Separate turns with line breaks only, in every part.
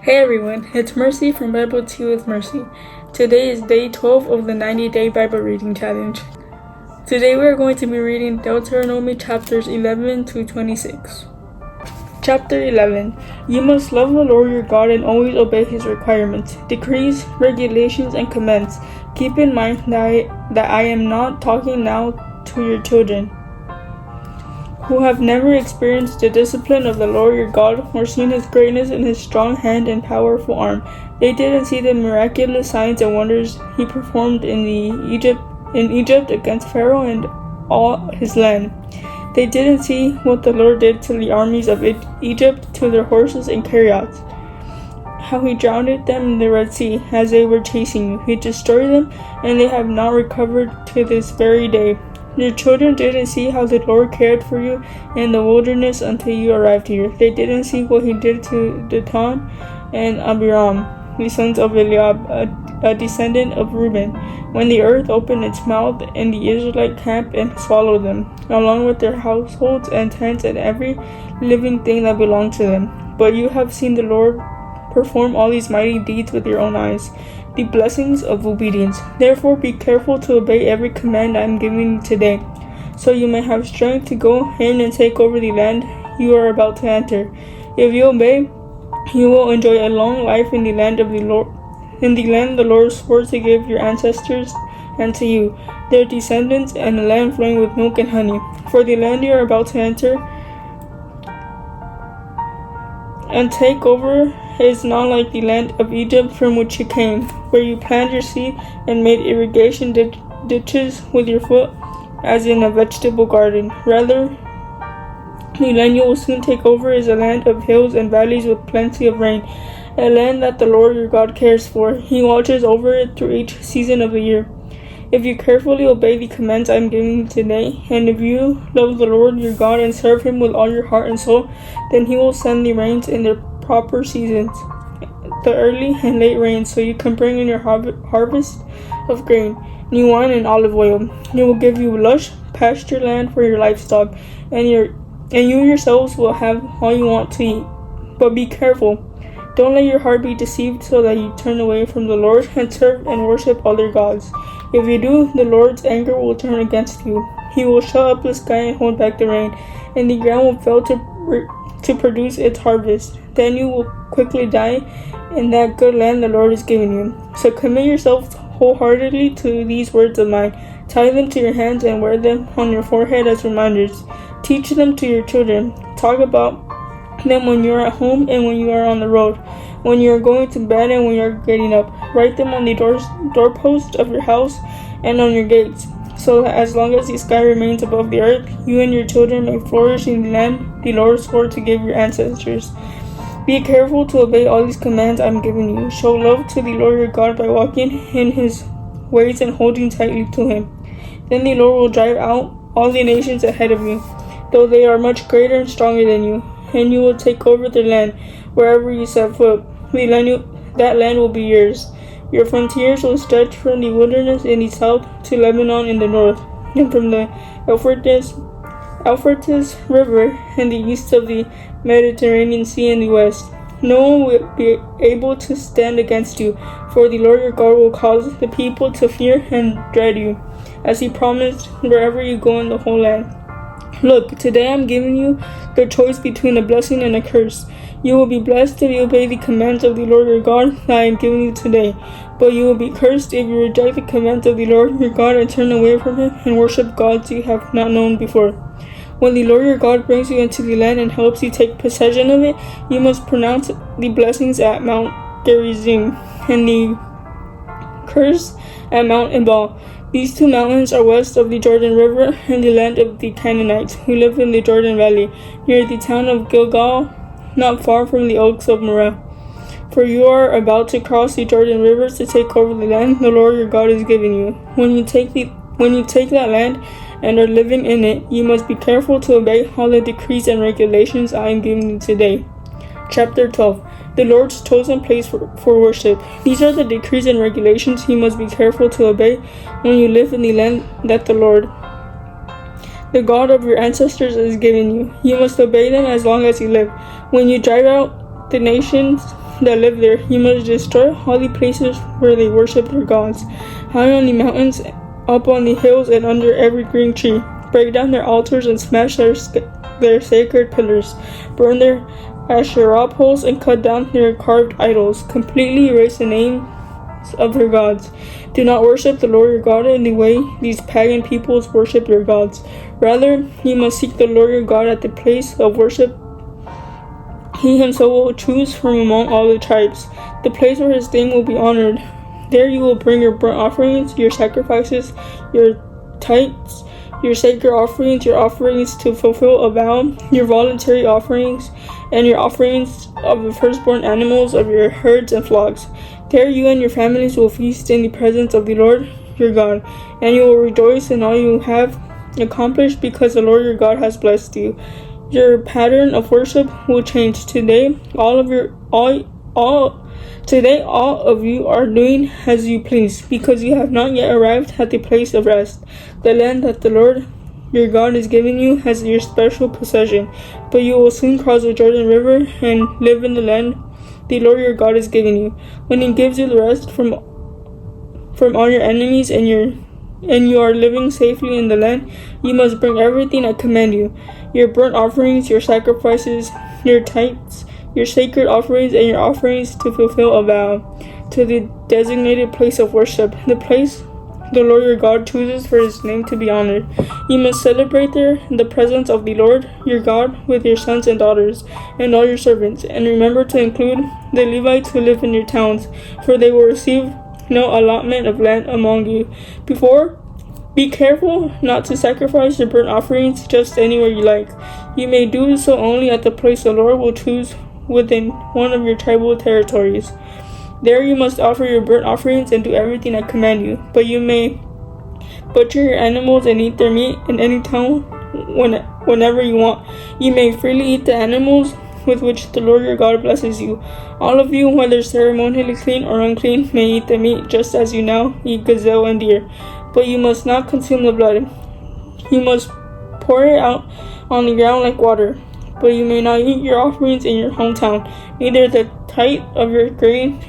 Hey everyone, it's Mercy from Bible Tea with Mercy. Today is day 12 of the 90-day Bible reading challenge. Today we are going to be reading Deuteronomy chapters 11 to 26. Chapter 11. You must love the Lord your God and always obey his requirements, decrees, regulations, and commands. Keep in mind that I am not talking now to your children, who have never experienced the discipline of the Lord your God or seen his greatness and his strong hand and powerful arm. They didn't see the miraculous signs and wonders he performed in Egypt against Pharaoh and all his land. They didn't see what the Lord did to the armies of Egypt, to their horses and chariots, how he drowned them in the Red Sea as they were chasing you. He destroyed them, and they have not recovered to this very day. Your children didn't see how the Lord cared for you in the wilderness until you arrived here. They didn't see what he did to Dathan and Abiram, the sons of Eliab, a descendant of Reuben, when the earth opened its mouth in the Israelite camp and swallowed them, along with their households and tents and every living thing that belonged to them. But you have seen the Lord perform all these mighty deeds with your own eyes, the blessings of obedience. Therefore be careful to obey every command I am giving you today, so you may have strength to go in and take over the land you are about to enter. If you obey, you will enjoy a long life in the land of the Lord, in the land the Lord swore to give your ancestors and to you, their descendants, and a land flowing with milk and honey. For the land you are about to enter and take over is not like the land of Egypt from which you came, where you planted your seed and made irrigation ditches with your foot, as in a vegetable garden. Rather, the land you will soon take over is a land of hills and valleys with plenty of rain, a land that the Lord your God cares for. He watches over it through each season of the year. If you carefully obey the commands I am giving you today, and if you love the Lord your God and serve him with all your heart and soul, then he will send the rains in their proper seasons, the early and late rains, so you can bring in your harvest of grain, new wine, and olive oil. He will give you lush pasture land for your livestock, and you yourselves will have all you want to eat. But be careful. Don't let your heart be deceived so that you turn away from the Lord and serve and worship other gods. If you do, the Lord's anger will turn against you. He will shut up the sky and hold back the rain, and the ground will fail to produce its harvest. Then you will quickly die in that good land the Lord is giving you. So commit yourselves wholeheartedly to these words of mine. Tie them to your hands and wear them on your forehead as reminders. Teach them to your children. Talk about them when you are at home and when you are on the road, when you are going to bed and when you are getting up. Write them on the doorpost of your house and on your gates, so that as long as the sky remains above the earth, you and your children may flourish in the land the Lord swore to give your ancestors. Be careful to obey all these commands I am giving you. Show love to the Lord your God by walking in his ways and holding tightly to him. Then the Lord will drive out all the nations ahead of you, though they are much greater and stronger than you, and you will take over their land wherever you set foot. That land will be yours. Your frontiers will stretch from the wilderness in the south to Lebanon in the north, and from the Euphrates River in the east of the Mediterranean Sea in the west. No one will be able to stand against you, for the Lord your God will cause the people to fear and dread you, as he promised, wherever you go in the whole land. Look, today I am giving you the choice between a blessing and a curse. You will be blessed if you obey the commands of the Lord your God that I am giving you today, but you will be cursed if you reject the commands of the Lord your God and turn away from him and worship gods you have not known before. When the Lord your God brings you into the land and helps you take possession of it, you must pronounce the blessings at Mount Gerizim and the curse at Mount Ebal. These two mountains are west of the Jordan River in the land of the Canaanites, who live in the Jordan Valley, near the town of Gilgal, not far from the oaks of Moreh. For you are about to cross the Jordan River to take over the land the Lord your God is giving you. When you take that land and are living in it, you must be careful to obey all the decrees and regulations I am giving you today. Chapter 12. The Lord's chosen place for worship. These are the decrees and regulations you must be careful to obey when you live in the land that the Lord, the God of your ancestors, is giving you. You must obey them as long as you live. When you drive out the nations that live there. You must destroy all the places where they worship their gods, high on the mountains, up on the hills, and under every green tree. Break down their altars and smash their sacred pillars. Burn their Asherah poles and cut down their carved idols. Completely erase the names of their gods. Do not worship the Lord your God in the way these pagan peoples worship their gods. Rather, you must seek the Lord your God at the place of worship He himself will choose from among all the tribes, the place where his name will be honored. There you will bring your burnt offerings, your sacrifices, your tithes, your sacred offerings, your offerings to fulfill a vow, your voluntary offerings, and your offerings of the firstborn animals of your herds and flocks. There you and your families will feast in the presence of the Lord your God, and you will rejoice in all you have accomplished because the Lord your God has blessed you. Your pattern of worship will change. Today all of you are doing as you please, because you have not yet arrived at the place of rest, the land that the Lord your God is giving you as your special possession. But you will soon cross the Jordan River and live in the land the Lord your God is giving you. When he gives you the rest from all your enemies and you are living safely in the land, you must bring everything I command you: your burnt offerings, your sacrifices, your tithes, your sacred offerings, and your offerings to fulfill a vow, to the designated place of worship, the place the Lord your God chooses for his name to be honored. You must celebrate there in the presence of the Lord your God with your sons and daughters and all your servants, and remember to include the Levites who live in your towns, for they will receive no allotment of land among you. Be careful not to sacrifice your burnt offerings just anywhere you like. You may do so only at the place the Lord will choose within one of your tribal territories. There you must offer your burnt offerings and do everything I command you. But you may butcher your animals and eat their meat in any town whenever you want. You may freely eat the animals with which the Lord your God blesses you. All of you, whether ceremonially clean or unclean, may eat the meat, just as you now eat gazelle and deer. But you must not consume the blood. You must pour it out on the ground like water. But you may not eat your offerings in your hometown, neither the tithe of your grain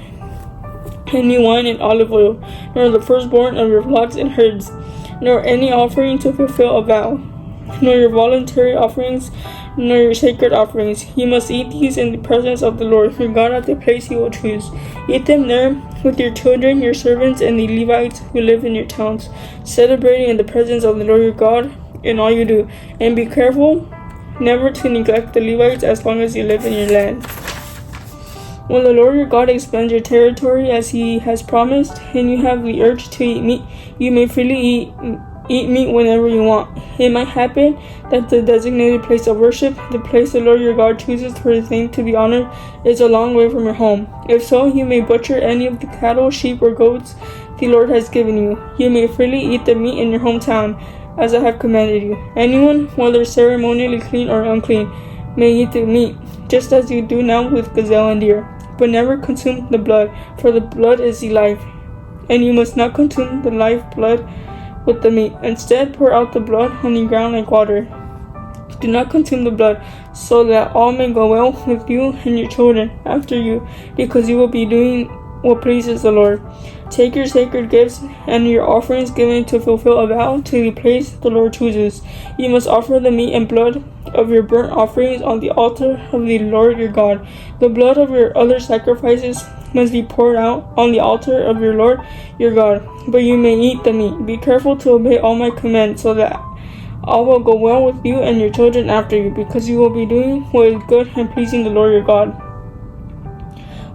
and new wine and olive oil, nor the firstborn of your flocks and herds, nor any offering to fulfill a vow, nor your voluntary offerings, nor your sacred offerings. You must eat these in the presence of the Lord your God at the place he will choose. Eat them there with your children, your servants, and the Levites who live in your towns, celebrating in the presence of the Lord your God in all you do. And be careful never to neglect the Levites as long as you live in your land. When the Lord your God expands your territory as he has promised, and you have the urge to eat meat, you may freely eat meat whenever you want. It might happen that the designated place of worship, the place the Lord your God chooses for his name to be honored, is a long way from your home. If so, you may butcher any of the cattle, sheep, or goats the Lord has given you. You may freely eat the meat in your hometown, as I have commanded you. Anyone, whether ceremonially clean or unclean, may eat the meat, just as you do now with gazelle and deer. But never consume the blood, for the blood is the life, and you must not consume the life blood with the meat. Instead, pour out the blood on the ground like water. Do not consume the blood, so that all may go well with you and your children after you, because you will be doing what pleases the Lord. Take your sacred gifts and your offerings given to fulfill a vow to the place the Lord chooses. You must offer the meat and blood of your burnt offerings on the altar of the Lord your God. The blood of your other sacrifices must be poured out on the altar of your Lord your God, but you may eat the meat. Be careful to obey all my commands, so that all will go well with you and your children after you, because you will be doing what is good and pleasing the Lord your God.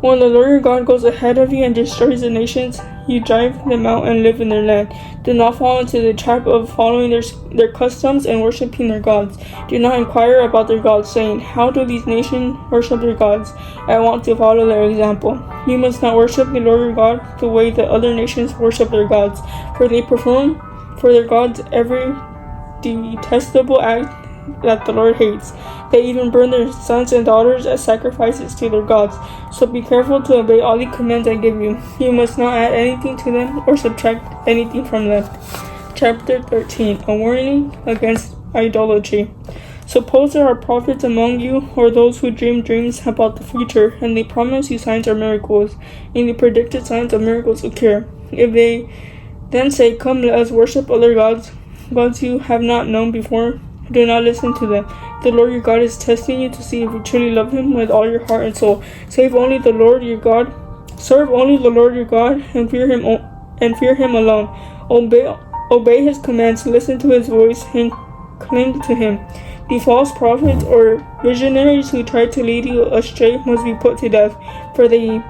When the Lord your God goes ahead of you and destroys the nations you drive them out and live in their land, do not fall into the trap of following their customs and worshiping their gods. Do not inquire about their gods, saying, "How do these nations worship their gods? I want to follow their example." You must not worship the Lord your God the way the other nations worship their gods, for they perform for their gods every detestable act that the Lord hates. They even burn their sons and daughters as sacrifices to their gods. So be careful to obey all the commands I give you. You must not add anything to them or subtract anything from them. Chapter 13. A warning against idolatry. Suppose there are prophets among you, or those who dream dreams about the future, and they promise you signs or miracles, and the predicted signs or miracles occur. If they then say, "Come, let us worship other gods you have not known before," do not listen to them. The Lord your God is testing you to see if you truly love Him with all your heart and soul. Serve only the Lord your God, and fear Him alone. Obey His commands, listen to His voice, and cling to Him. The false prophets or visionaries who try to lead you astray must be put to death, for they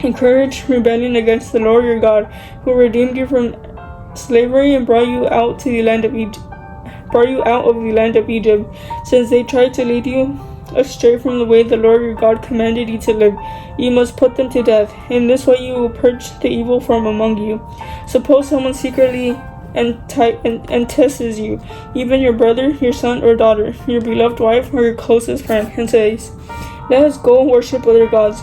encourage rebellion against the Lord your God, who redeemed you from slavery and brought you out of the land of Egypt. Since they tried to lead you astray from the way the Lord your God commanded you to live, you must put them to death. In this way you will purge the evil from among you. Suppose someone secretly entices you, even your brother, your son or daughter, your beloved wife, or your closest friend, and says, "Let us go worship other gods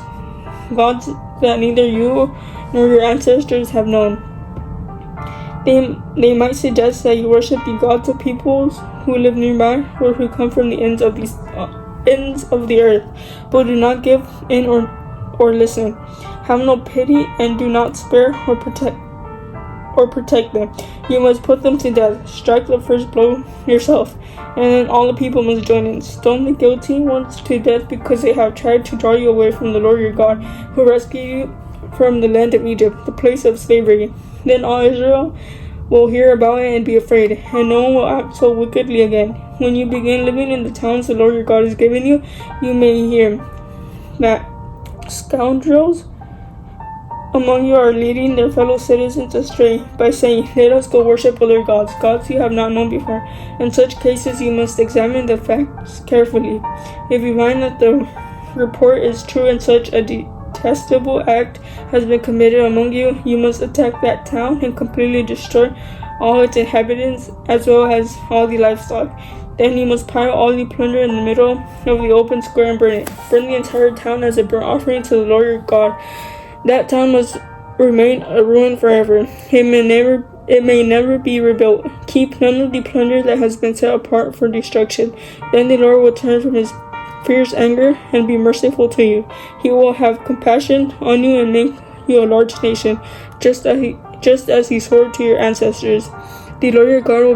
that neither you nor your ancestors have known." They might suggest that you worship the gods of peoples who live nearby or who come from the ends of the earth, but do not give in or listen. Have no pity and do not spare or protect them. You must put them to death. Strike the first blow yourself, and then all the people must join in. Stone the guilty ones to death because they have tried to draw you away from the Lord your God, who rescued you from the land of Egypt, the place of slavery. Then all Israel will hear about it and be afraid, and no one will act so wickedly again. When you begin living in the towns the Lord your God has given you, you may hear that scoundrels among you are leading their fellow citizens astray by saying, "Let us go worship other gods you have not known before." In such cases, you must examine the facts carefully. If you find that the report is true and such a detestable act has been committed among you, you must attack that town and completely destroy all its inhabitants as well as all the livestock. Then you must pile all the plunder in the middle of the open square and burn it. Burn the entire town as a burnt offering to the Lord your God. That town must remain a ruin forever. It may never be rebuilt. Keep none of the plunder that has been set apart for destruction. Then the Lord will turn from His fierce anger and be merciful to you. He will have compassion on you and make you a large nation, just as He swore to your ancestors. The Lord your God will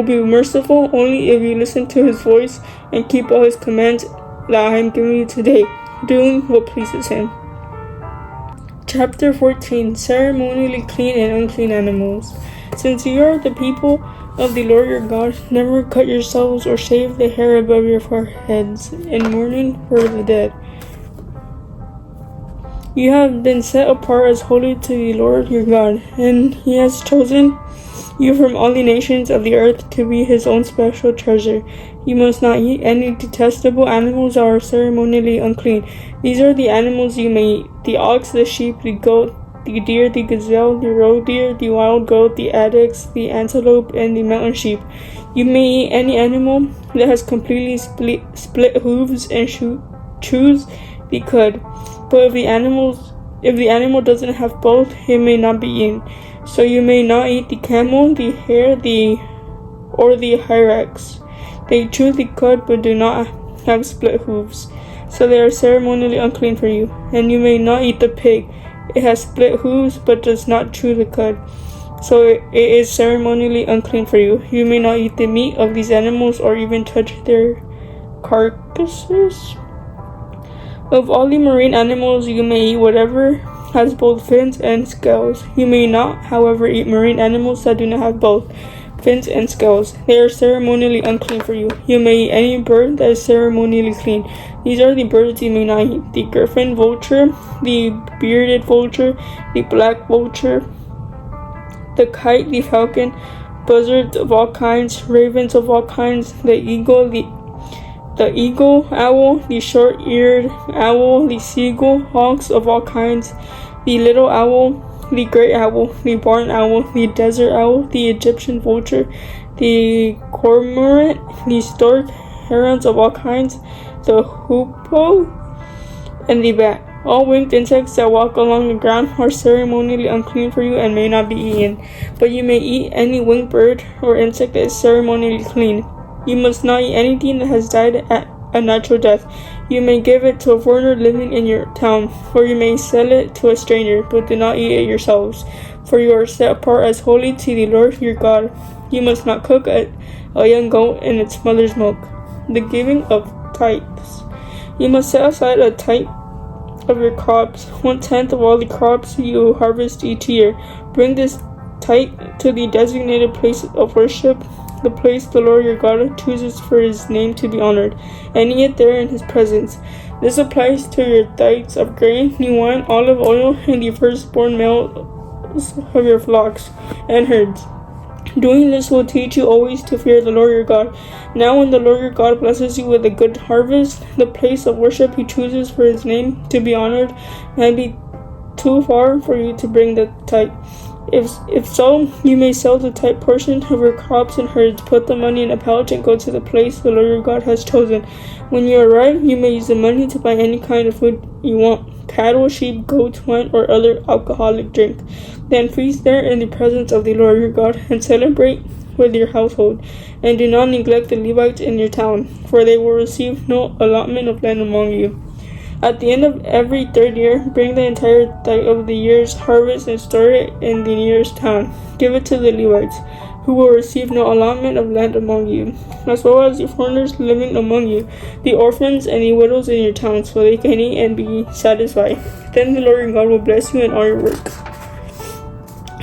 be merciful only if you listen to His voice and keep all His commands that I am giving you today, doing what pleases Him. Chapter 14. Ceremonially clean and unclean animals. Since you are the people of the Lord your God, never cut yourselves or shave the hair above your foreheads in mourning for the dead. You have been set apart as holy to the Lord your God, and He has chosen you from all the nations of the earth to be His own special treasure. You must not eat any detestable animals that are ceremonially unclean. These are the animals you may eat: the ox, the sheep, the goat, the deer, the gazelle, the roe deer, the wild goat, the addax, the antelope, and the mountain sheep. You may eat any animal that has completely split hooves and chews the cud. But if the animal doesn't have both, it may not be eaten. So you may not eat the camel, the hare, or the hyrax. They chew the cud but do not have split hooves, so they are ceremonially unclean for you. And you may not eat the pig. It has split hooves but does not chew the cud, so it is ceremonially unclean for you. You may not eat the meat of these animals or even touch their carcasses. Of all the marine animals, you may eat whatever has both fins and scales. You may not, however, eat marine animals that do not have both fins and scales. They are ceremonially unclean for you. You may eat any bird that is ceremonially clean. These are the birds you may not eat: the griffin vulture, the bearded vulture, the black vulture, the kite, the falcon, buzzards of all kinds, ravens of all kinds, the eagle, owl, the short-eared owl, the seagull, hawks of all kinds, the little owl, the great owl, the barn owl, the desert owl, the Egyptian vulture, the cormorant, the stork, herons of all kinds, the hoopoe, and the bat. All winged insects that walk along the ground are ceremonially unclean for you and may not be eaten, but you may eat any winged bird or insect that is ceremonially clean. You must not eat anything that has died at a natural death. You may give it to a foreigner living in your town, or you may sell it to a stranger, but do not eat it yourselves, for you are set apart as holy to the Lord your God. You must not cook a young goat in its mother's milk. The giving of tithes. You must set aside a tithe of your crops, 1/10 of all the crops you harvest each year. Bring this tithe to the designated place of worship, the place the Lord your God chooses for his name to be honored, and eat there in his presence. This applies to your tithes of grain, new wine, olive oil, and the firstborn males of your flocks and herds. Doing this will teach you always to fear the Lord your God. Now when the Lord your God blesses you with a good harvest, the place of worship he chooses for his name to be honored might be too far for you to bring the tithe. If so, you may sell the tithe portion of your crops and herds, put the money in a pouch, and go to the place the Lord your God has chosen. When you arrive, you may use the money to buy any kind of food you want: cattle, sheep, goats, wine, or other alcoholic drink. Then feast there in the presence of the Lord your God, and celebrate with your household. And do not neglect the Levites in your town, for they will receive no allotment of land among you. At the end of every third year, bring the entire tithe of the year's harvest and store it in the nearest town. Give it to the Levites, who will receive no allotment of land among you, as well as the foreigners living among you, the orphans and the widows in your town, so they can eat and be satisfied. Then the Lord your God will bless you in all your work.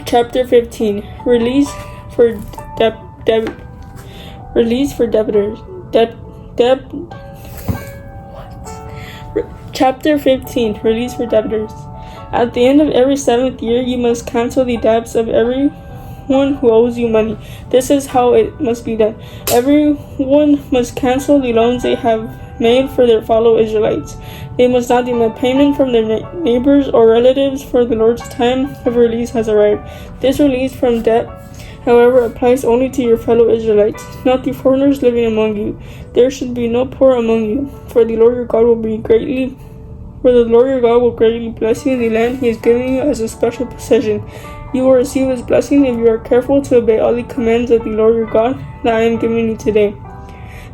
Chapter 15. Release for debtors. Chapter 15. Release for debtors. At the end of every 7th year, you must cancel the debts of everyone who owes you money. This is how it must be done. Everyone must cancel the loans they have made for their fellow Israelites. They must not demand payment from their neighbors or relatives, for the Lord's time of release has arrived. This release from debt, however, applies only to your fellow Israelites, not the foreigners living among you. There should be no poor among you, for the Lord your God will greatly bless you in the land he is giving you as a special possession. You will receive his blessing if you are careful to obey all the commands of the Lord your God that I am giving you today.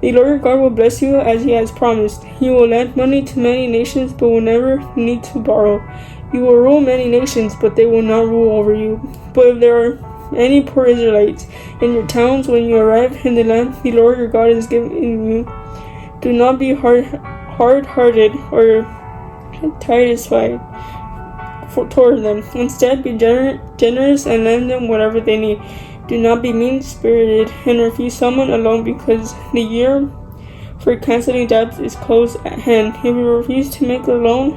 The Lord your God will bless you as he has promised. He will lend money to many nations, but will never need to borrow. You will rule many nations, but they will not rule over you. But if there are any poor Israelites in your towns when you arrive in the land the Lord your God is giving you, do not be hard-hearted or satisfied toward them. Instead, be generous and lend them whatever they need. Do not be mean-spirited and refuse someone a loan, because the year for canceling debts is close at hand. If you refuse to make a loan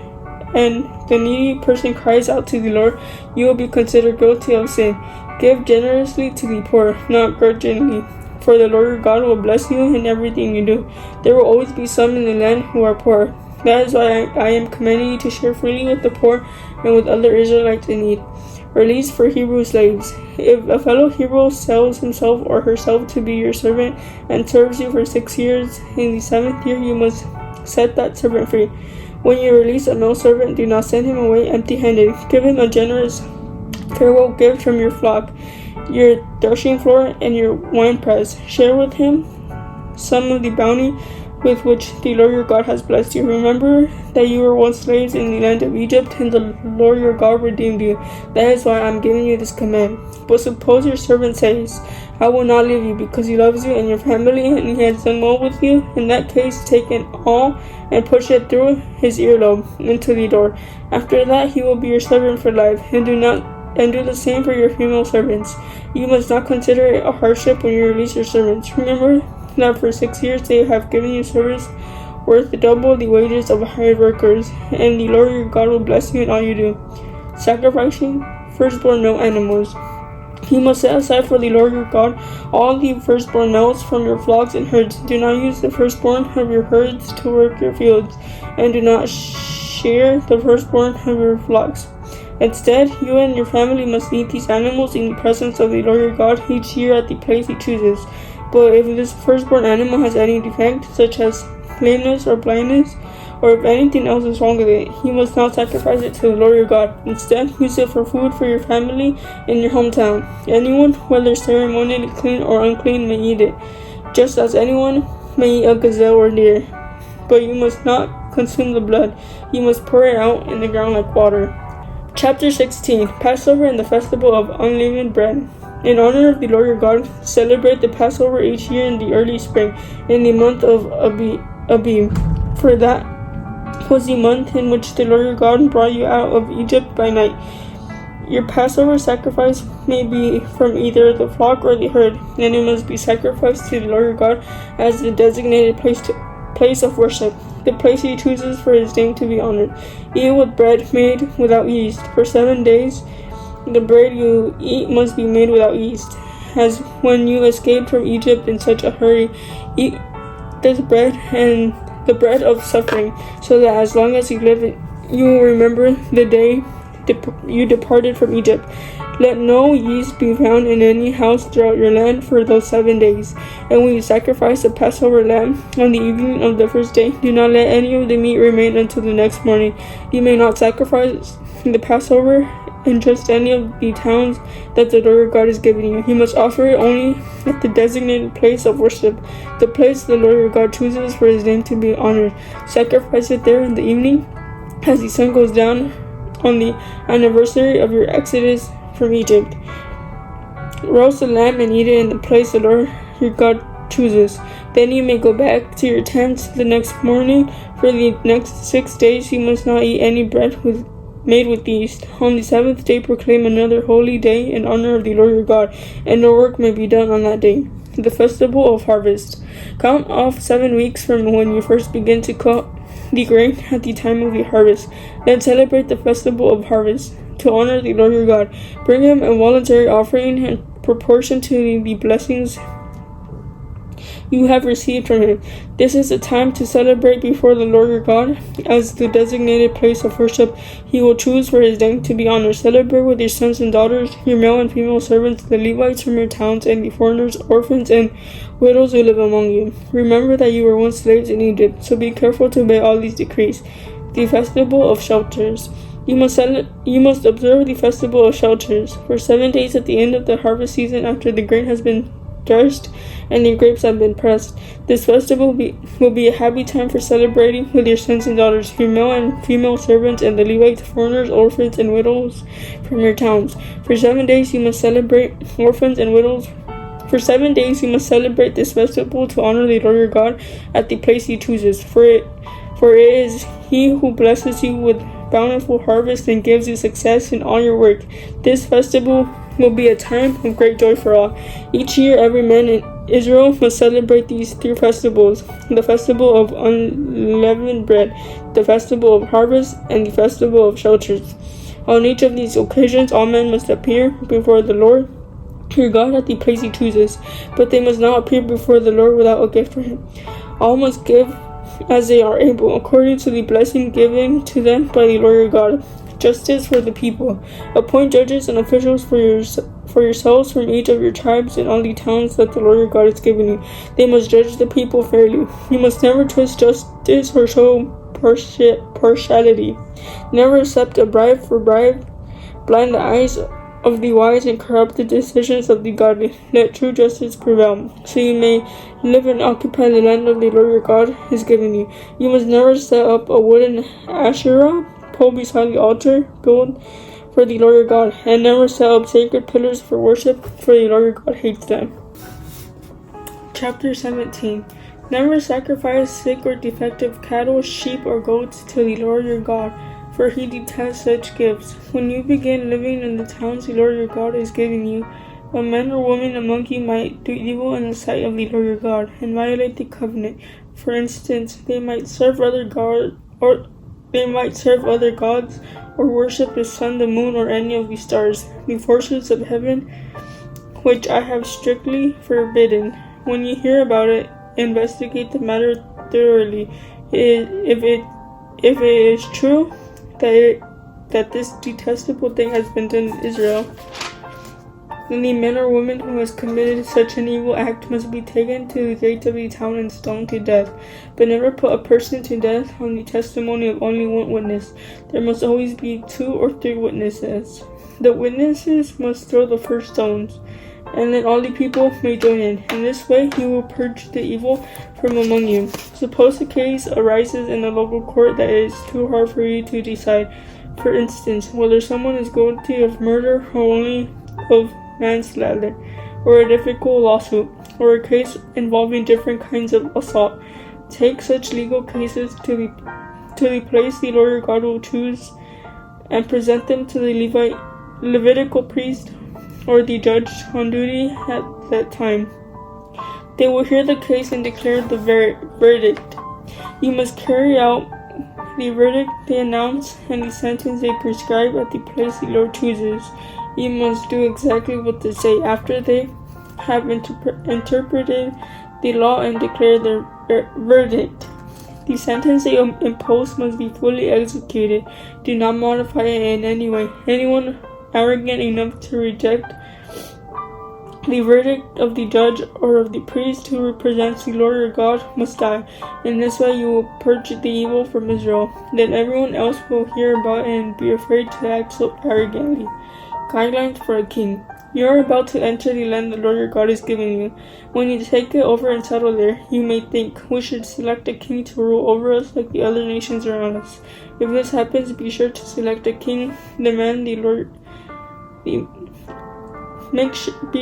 and the needy person cries out to the Lord, you will be considered guilty of sin. Give generously to the poor, not grudgingly, for the Lord your God will bless you in everything you do. There will always be some in the land who are poor. That is why I am commanding you to share freely with the poor and with other Israelites in need. Release for Hebrew slaves. If a fellow Hebrew sells himself or herself to be your servant and serves you for 6 years, in the 7th year you must set that servant free. When you release a male servant, do not send him away empty-handed. Give him a generous farewell gift from your flock, your threshing floor, and your winepress. Share with him some of the bounty with which the Lord your God has blessed you. Remember that you were once slaves in the land of Egypt, and the Lord your God redeemed you. That is why I am giving you this command. But suppose your servant says, I will not leave you, because he loves you and your family, and he has done well with you. In that case, take an awl and push it through his earlobe into the door. After that, he will be your servant for life, and do the same for your female servants. You must not consider it a hardship when you release your servants. Remember that for 6 years they have given you service worth double the wages of hired workers, and the Lord your God will bless you in all you do. Sacrificing firstborn male animals. You must set aside for the Lord your God all the firstborn males from your flocks and herds. Do not use the firstborn of your herds to work your fields, and do not shear the firstborn of your flocks. Instead, you and your family must eat these animals in the presence of the Lord your God each year at the place he chooses. But if this firstborn animal has any defect, such as lameness or blindness, or if anything else is wrong with it, you must not sacrifice it to the Lord your God. Instead, use it for food for your family in your hometown. Anyone, whether ceremonially clean or unclean, may eat it. just as anyone may eat a gazelle or deer. But you must not consume the blood. You must pour it out in the ground like water. Chapter 16. Passover and the Festival of Unleavened Bread. In honor of the Lord your God, celebrate the Passover each year in the early spring, in the month of Abib. For that was the month in which the Lord your God brought you out of Egypt by night. Your Passover sacrifice may be from either the flock or the herd, and it must be sacrificed to the Lord your God as the designated place of worship, the place he chooses for his name to be honored. Eat with bread made without yeast. For 7 days, the bread you eat must be made without yeast, as when you escaped from Egypt in such a hurry. Eat this bread and the bread of suffering, so that as long as you live, you will remember the day you departed from Egypt. Let no yeast be found in any house throughout your land for those 7 days. And when you sacrifice the Passover lamb on the evening of the first day, do not let any of the meat remain until the next morning. You may not sacrifice the Passover in just any of the towns that the Lord your God is giving you. You must offer it only at the designated place of worship, the place the Lord your God chooses for his name to be honored. Sacrifice it there in the evening as the sun goes down on the anniversary of your exodus from Egypt. Roast the lamb and eat it in the place the Lord your God chooses. Then you may go back to your tents the next morning. For the next 6 days you must not eat any bread made with yeast. On the 7th day proclaim another holy day in honor of the Lord your God, and no work may be done on that day. The Festival of Harvest. Count off 7 weeks from when you first begin to cut the grain at the time of the harvest. Then celebrate the Festival of Harvest to honor the Lord your God. Bring him a voluntary offering in proportion to the blessings you have received from him. This is a time to celebrate before the Lord your God as the designated place of worship he will choose for his name to be honored. Celebrate with your sons and daughters, your male and female servants, the Levites from your towns, and the foreigners, orphans, and widows who live among you. Remember that you were once slaves in Egypt, so be careful to obey all these decrees. The Festival of Shelters. You must observe the Festival of Shelters for 7 days at the end of the harvest season, after the grain has been threshed and the grapes have been pressed. This festival will be a happy time for celebrating with your sons and daughters, your male and female servants, and the Levites, foreigners, orphans, and widows from your towns. For 7 days you must celebrate orphans and widows. For 7 days you must celebrate this festival to honor the Lord your God at the place he chooses. For it is he who blesses you with bountiful harvest and gives you success in all your work. This festival will be a time of great joy for all. Each year, every man in Israel must celebrate these 3 festivals: the Festival of Unleavened Bread, the Festival of Harvest, and the Festival of Shelters. On each of these occasions, all men must appear before the Lord your God at the place he chooses, but they must not appear before the Lord without a gift for him. All must give as they are able, according to the blessing given to them by the Lord your God. Justice for the people. Appoint judges and officials for yourselves from each of your tribes in all the towns that the Lord your God has given you. They must judge the people fairly. You must never twist justice or show partiality. Never accept a bribe for bribe. Blind the eyes of the wise and corrupt the decisions of the godly. Let true justice prevail, so you may live and occupy the land of the Lord your God has given you. You must never set up a wooden Asherah pole beside the altar built for the Lord your God, and never set up sacred pillars for worship, for the Lord your God hates them. Chapter 17. Never sacrifice sick or defective cattle, sheep, or goats to the Lord your God, for he detests such gifts. When you begin living in the towns the Lord your God is giving you, a man or woman among you might do evil in the sight of the Lord your God, and violate the covenant. For instance, they might serve other gods, or worship the sun, the moon, or any of the stars, the forces of heaven, which I have strictly forbidden. When you hear about it, investigate the matter thoroughly. If it is true that this detestable thing has been done in Israel, then the man or woman who has committed such an evil act must be taken to the gate of the town and stoned to death. But never put a person to death on the testimony of only one witness. There must always be 2 or 3 witnesses. The witnesses must throw the first stones, and then all the people may join in. In this way, he will purge the evil from among you. Suppose a case arises in a local court that is too hard for you to decide. For instance, whether someone is guilty of murder or only of manslaughter, or a difficult lawsuit, or a case involving different kinds of assault. Take such legal cases to the place the Lord your God will choose, and present them to the Levitical priest or the judge on duty at that time. They will hear the case and declare the verdict. You must carry out the verdict they announce and the sentence they prescribe at the place the Lord chooses. You must do exactly what they say after they have interpreted the law and declared their verdict. The sentence they impose must be fully executed. Do not modify it in any way. Anyone arrogant enough to reject the verdict of the judge or of the priest who represents the Lord your God must die. In this way you will purge the evil from Israel. Then everyone else will hear about it and be afraid to act so arrogantly. Guidelines for a king. You are about to enter the land the Lord your God is giving you. When you take it over and settle there, you may think, we should select a king to rule over us like the other nations around us. If this happens, be sure to select a king, be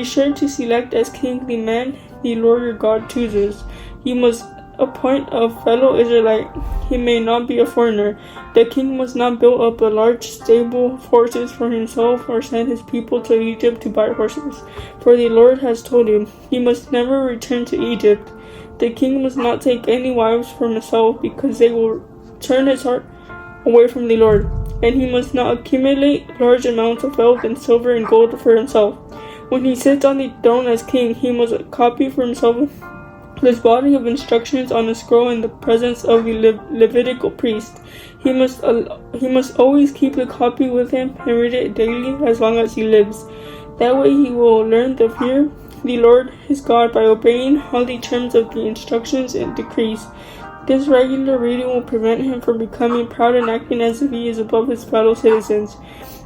sure to select as king the man the Lord your God chooses. You must appoint a fellow Israelite. He may not be a foreigner. The king must not build up a large stable forces for himself or send his people to Egypt to buy horses. For the Lord has told him, he must never return to Egypt. The king must not take any wives for himself, because they will turn his heart away from the Lord. And he must not accumulate large amounts of wealth and silver and gold for himself. When he sits on the throne as king, he must copy for himself this body of instructions on a scroll in the presence of the Levitical priest. He must always keep the copy with him and read it daily as long as he lives. That way he will learn to fear the Lord his God by obeying all the terms of the instructions and decrees. This regular reading will prevent him from becoming proud and acting as if he is above his fellow citizens.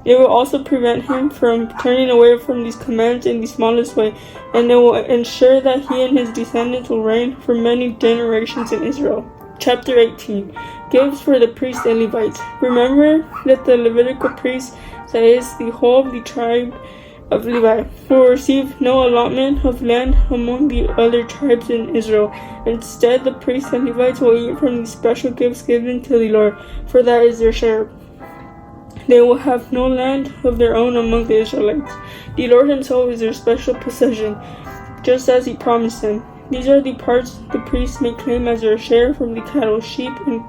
It will also prevent him from turning away from these commands in the smallest way, and it will ensure that he and his descendants will reign for many generations in Israel. Chapter 18. Gifts for the priests and Levites. Remember that the Levitical priests, that is, the whole of the tribe of Levi, will receive no allotment of land among the other tribes in Israel. Instead, the priests and Levites will eat from the special gifts given to the Lord, for that is their share. They will have no land of their own among the Israelites. The Lord himself is their special possession, just as he promised them. These are the parts the priests may claim as their share from the cattle, sheep, and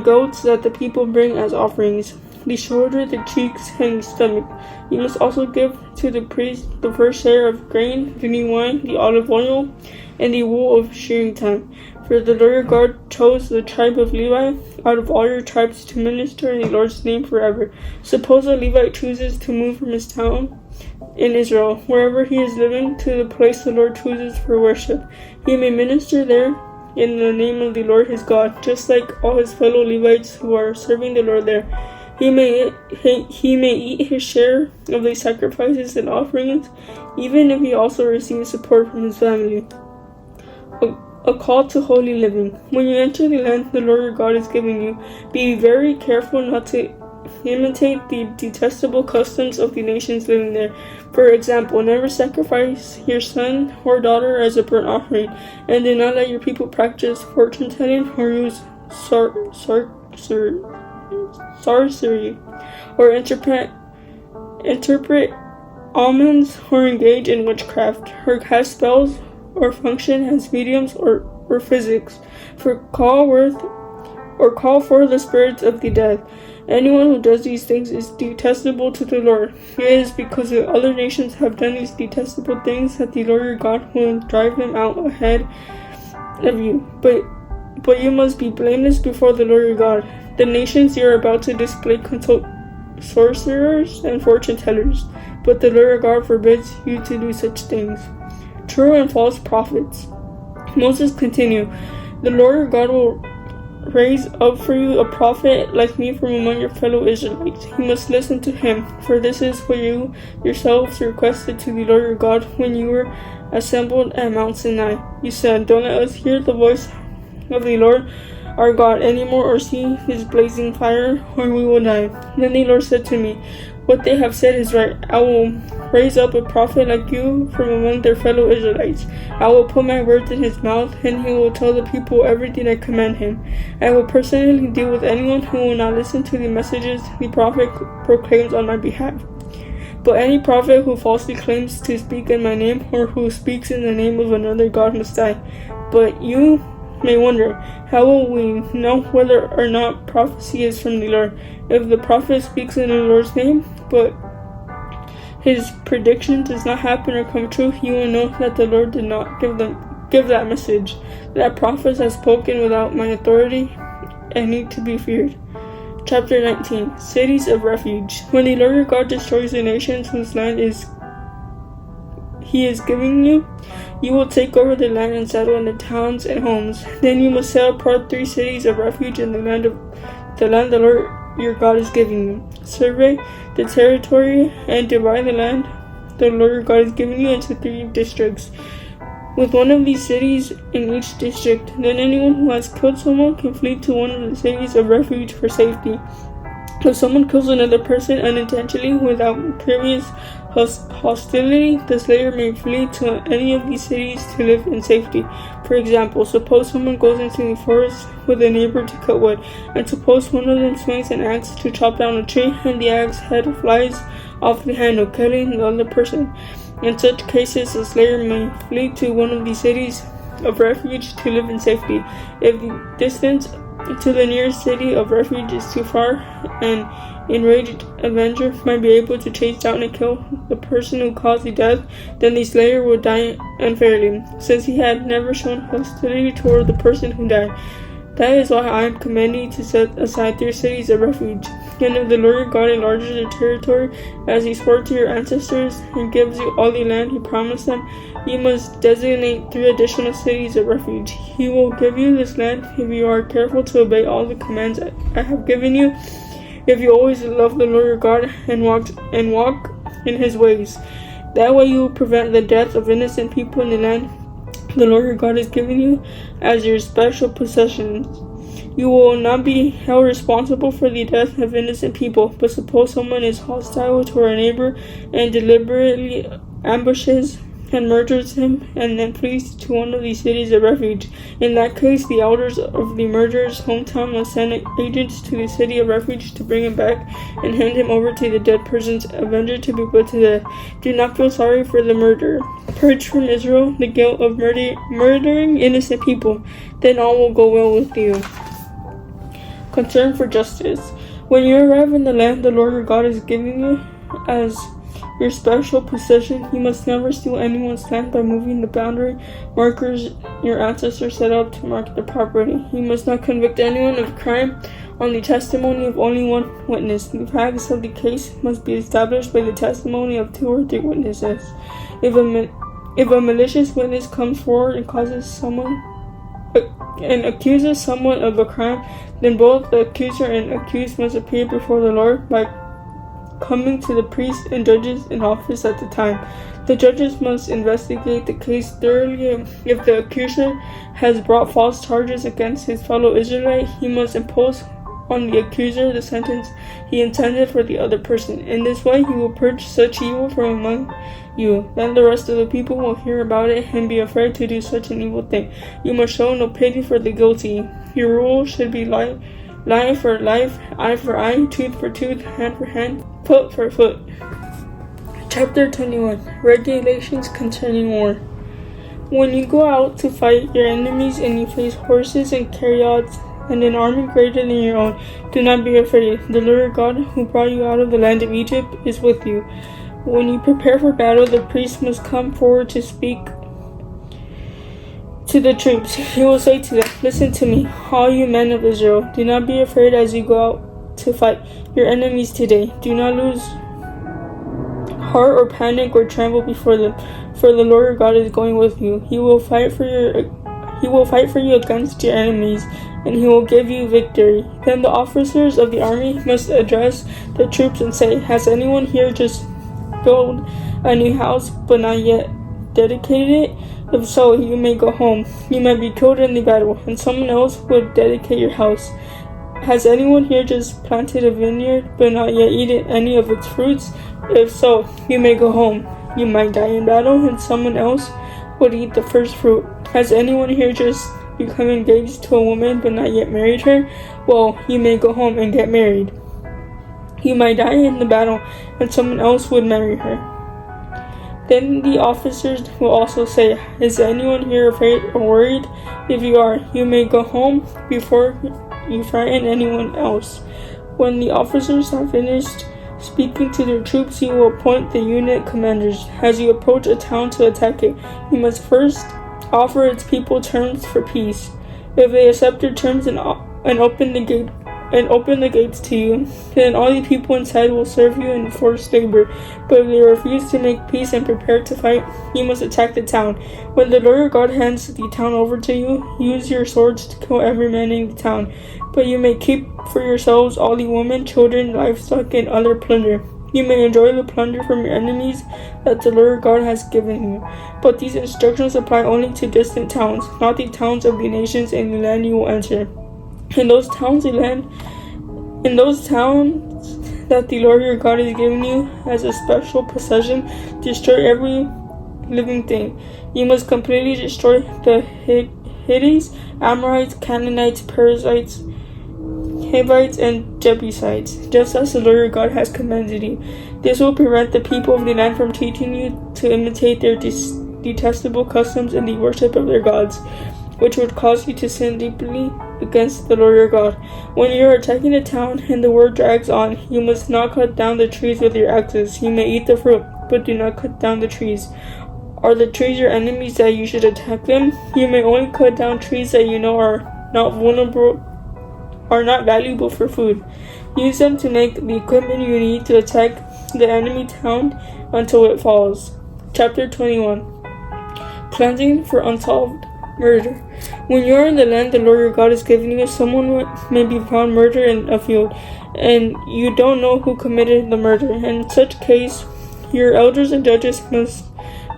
goats that the people bring as offerings: the shoulder, the cheeks, and the stomach. You must also give to the priest the first share of grain, the new wine, the olive oil, and the wool of shearing time. For the Lord your God chose the tribe of Levi out of all your tribes to minister in the Lord's name forever. Suppose a Levite chooses to move from his town in Israel, wherever he is living, to the place the Lord chooses for worship. He may minister there in the name of the Lord his God, just like all his fellow Levites who are serving the Lord there. He may eat his share of the sacrifices and offerings, even if he also receives support from his family. A call to holy living. When you enter the land the Lord your God is giving you, be very careful not to imitate the detestable customs of the nations living there. For example, never sacrifice your son or daughter as a burnt offering, and do not let your people practice fortune telling or use sorcery, or interpret omens, or engage in witchcraft, or cast spells, or function as mediums or physics, for call forth the spirits of the dead. Anyone who does these things is detestable to the Lord. It is because the other nations have done these detestable things that the Lord your God will drive them out ahead of you. But you must be blameless before the Lord your God. The nations you are about to display consult sorcerers and fortune tellers, but the Lord your God forbids you to do such things. True and false prophets. Moses continued, the Lord your God will raise up for you a prophet like me from among your fellow Israelites. You must listen to him, for this is what you yourselves requested to the Lord your God when you were assembled at Mount Sinai. You said, "Don't let us hear the voice of the Lord our God anymore or see his blazing fire, or we will die." Then the Lord said to me, "What they have said is right. I will raise up a prophet like you from among their fellow Israelites. I will put my words in his mouth, and he will tell the people everything I command him. I will personally deal with anyone who will not listen to the messages the prophet proclaims on my behalf. But any prophet who falsely claims to speak in my name, or who speaks in the name of another god, must die." But you may wonder, how will we know whether or not prophecy is from the Lord? If the prophet speaks in the Lord's name, but his prediction does not happen or come true, you will know that the Lord did not give that message. That prophet has spoken without my authority and need to be feared. Chapter 19. Cities of Refuge. When the Lord your God destroys the nations whose land he is giving you, you will take over the land and settle in the towns and homes. Then you must set apart 3 cities of refuge in the land the Lord your God is giving you. Survey the territory and divide the land the Lord your God is giving you into 3 districts, with one of these cities in each district. Then anyone who has killed someone can flee to one of the cities of refuge for safety. If someone kills another person unintentionally without previous hostility, the slayer may flee to any of these cities to live in safety. For example, suppose someone goes into the forest with a neighbor to cut wood, and suppose one of them swings an axe to chop down a tree, and the axe head flies off the handle, killing the other person. In such cases, the slayer may flee to one of these cities of refuge to live in safety. If the distance to the nearest city of refuge is too far, an enraged avenger might be able to chase down and kill the person who caused the death, then the slayer will die unfairly, since he had never shown hostility toward the person who died. That is why I am commanding you to set aside 3 cities of refuge. And if the Lord your God enlarges your territory as he swore to your ancestors and gives you all the land he promised them, you must designate 3 additional cities of refuge. He will give you this land if you are careful to obey all the commands I have given you, if you always love the Lord your God and walk in his ways. That way you will prevent the death of innocent people in the land the Lord your God is giving you as your special possession. You will not be held responsible for the death of innocent people, but suppose someone is hostile to our neighbor and deliberately ambushes and murders him, and then flees to one of these cities of refuge. In that case, the elders of the murderer's hometown must send agents to the city of refuge to bring him back and hand him over to the dead person's avenger to be put to death. Do not feel sorry for the murderer. Purge from Israel the guilt of murdering innocent people. Then all will go well with you. Concern for justice. When you arrive in the land the Lord your God is giving you as your special possession, you must never steal anyone's land by moving the boundary markers your ancestors set up to mark the property. You must not convict anyone of crime on the testimony of only one witness. The facts of the case must be established by the testimony of 2 or 3 witnesses. If a malicious witness comes forward and accuses someone of a crime, then both the accuser and accused must appear before the Lord by coming to the priests and judges in office at the time. The judges must investigate the case thoroughly. If the accuser has brought false charges against his fellow Israelite, he must impose on the accuser the sentence he intended for the other person. In this way, he will purge such evil from among you. Then the rest of the people will hear about it and be afraid to do such an evil thing. You must show no pity for the guilty. Your rule should be life for life, eye for eye, tooth for tooth, hand for hand, foot for foot. Chapter 21. Regulations concerning war. When you go out to fight your enemies and you face horses and chariots and an army greater than your own, do not be afraid. The Lord God who brought you out of the land of Egypt is with you. When you prepare for battle, the priest must come forward to speak to the troops. He will say to them, "Listen to me, all you men of Israel. Do not be afraid as you go out to fight your enemies today. Do not lose heart or panic or tremble before them, for the Lord your God is going with you. He will fight for you against your enemies, and he will give you victory. Then the officers of the army must address the troops and say, has anyone here just built a new house but not yet dedicated it? If so, you may go home. You might be killed in the battle, and someone else would dedicate your house. Has anyone here just planted a vineyard but not yet eaten any of its fruits? If so, you may go home. You might die in battle, and someone else would eat the first fruit. Has anyone here just become engaged to a woman but not yet married her? Well, you may go home and get married. You might die in the battle, and someone else would marry her. Then the officers will also say, is anyone here afraid or worried? If you are, you may go home before you frighten anyone else. When the officers have finished speaking to their troops, you will appoint the unit commanders. As you approach a town to attack it, you must first offer its people terms for peace. If they accept your terms and open the gates to you, then all the people inside will serve you in forced labor. But if they refuse to make peace and prepare to fight, you must attack the town. When the Lord your God hands the town over to you, use your swords to kill every man in the town. But you may keep for yourselves all the women, children, livestock, and other plunder. You may enjoy the plunder from your enemies that the Lord your God has given you. But these instructions apply only to distant towns, not the towns of the nations in the land you will enter. In those towns that the Lord your God is giving you as a special possession, destroy every living thing. You must completely destroy the Hittites, Amorites, Canaanites, Perizzites, Hivites, and Jebusites, just as the Lord your God has commanded you. This will prevent the people of the land from teaching you to imitate their detestable customs and the worship of their gods, which would cause you to sin deeply against the Lord your God. When you are attacking a town and the war drags on, you must not cut down the trees with your axes. You may eat the fruit, but do not cut down the trees. Are the trees your enemies that you should attack them? You may only cut down trees that you know are not valuable for food. Use them to make the equipment you need to attack the enemy town until it falls. Chapter 21. Cleansing for unsolved murder. When you are in the land the Lord your God is giving you, someone may be found murdered in a field, and you don't know who committed the murder. In such case, your elders and judges must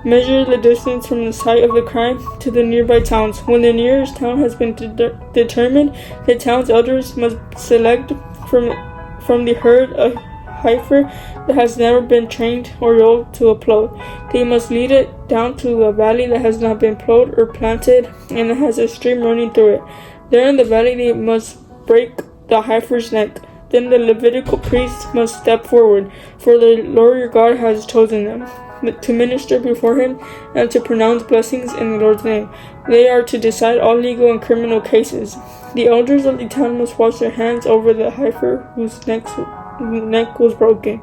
measure the distance from the site of the crime to the nearby towns. When the nearest town has been determined, the town's elders must select from the herd a heifer that has never been trained or yoked to a plow. They must lead it down to a valley that has not been plowed or planted and that has a stream running through it. There in the valley they must break the heifer's neck. Then the Levitical priests must step forward, for the Lord your God has chosen them to minister before him and to pronounce blessings in the Lord's name. They are to decide all legal and criminal cases. The elders of the town must wash their hands over the heifer whose neck was broken.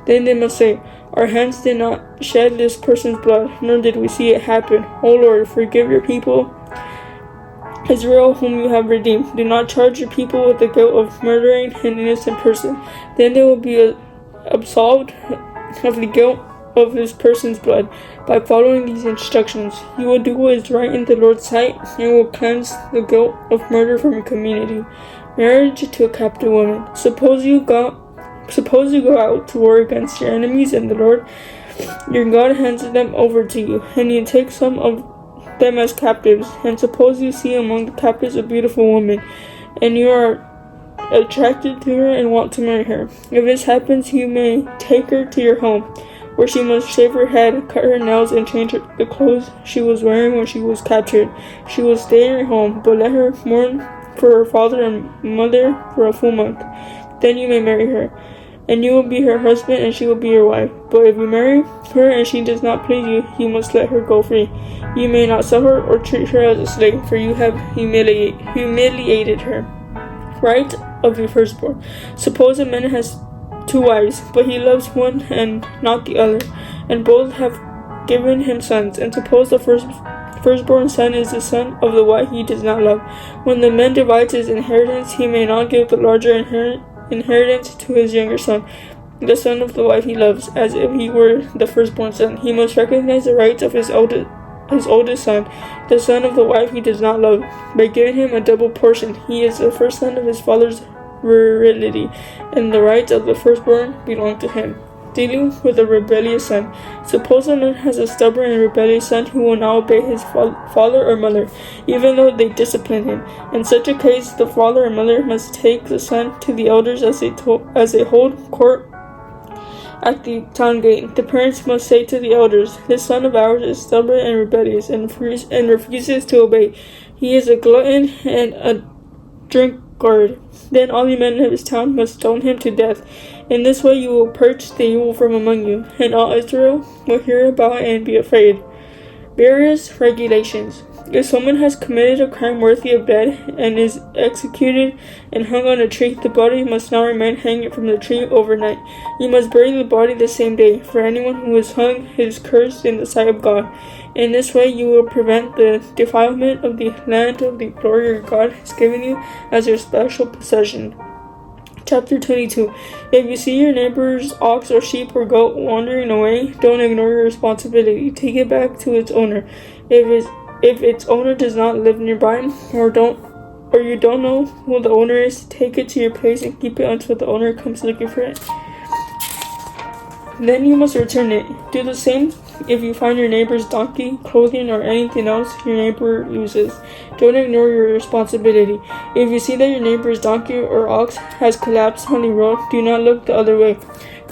Then they must say, our hands did not shed this person's blood, nor did we see it happen. O Lord, forgive your people Israel, whom you have redeemed. Do not charge your people with the guilt of murdering an innocent person. Then they will be absolved of the guilt of this person's blood. By following these instructions, you will do what is right in the Lord's sight and will cleanse the guilt of murder from your community. Marriage to a captive woman. Suppose you go out to war against your enemies, and the Lord your God hands them over to you, and you take some of them as captives. And suppose you see among the captives a beautiful woman, and you are attracted to her and want to marry her. If this happens, you may take her to your home, where she must shave her head, cut her nails, and change the clothes she was wearing when she was captured. She will stay in your home, but let her mourn for her father and mother for a full month. Then you may marry her, and you will be her husband, and she will be your wife. But if you marry her and she does not please you, you must let her go free. You may not sell her or treat her as a slave, for you have humiliated her. Right of your firstborn. Suppose a man has 2 wives, but he loves one and not the other, and both have given him sons. And suppose the firstborn son is the son of the wife he does not love. When the man divides his inheritance, he may not give the larger inheritance to his younger son, the son of the wife he loves, as if he were the firstborn son. He must recognize the rights of his his oldest son, the son of the wife he does not love, by giving him a double portion. He is the first son of his father's virility, and the rights of the firstborn belong to him. Dealing with a rebellious son. Suppose a man has a stubborn and rebellious son who will not obey his father or mother, even though they discipline him. In such a case, the father or mother must take the son to the elders as they hold court at the town gate. The parents must say to the elders, "This son of ours is stubborn and rebellious and refuses to obey. He is a glutton and a drunkard." Then all the men of his town must stone him to death. In this way you will purge the evil from among you, and all Israel will hear about it and be afraid. Various regulations. If someone has committed a crime worthy of death and is executed and hung on a tree, the body must not remain hanging from the tree overnight. You must bury the body the same day. For anyone who is hung is cursed in the sight of God. In this way you will prevent the defilement of the land of the glory your God has given you as your special possession. Chapter 22. If you see your neighbor's ox or sheep or goat wandering away, don't ignore your responsibility. Take it back to its owner. If its owner does not live nearby, or you don't know who the owner is, take it to your place and keep it until the owner comes looking for it. Then you must return it. Do the same if you find your neighbor's donkey, clothing, or anything else your neighbor uses. Don't ignore your responsibility. If you see that your neighbor's donkey or ox has collapsed on the road, do not look the other way.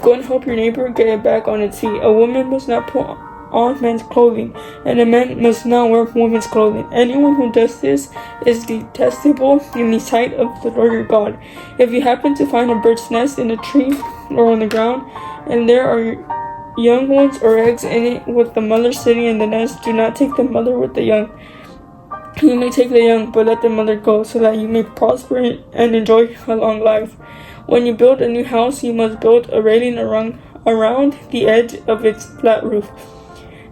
Go and help your neighbor get it back on its feet. A woman must not put on men's clothing, and a man must not wear women's clothing. Anyone who does this is detestable in the sight of the Lord your God. If you happen to find a bird's nest in a tree or on the ground, and there are young ones or eggs in it with the mother sitting in the nest, do not take the mother with the young. You may take the young, but let the mother go, so that you may prosper and enjoy a long life. When you build a new house, you must build a railing around the edge of its flat roof.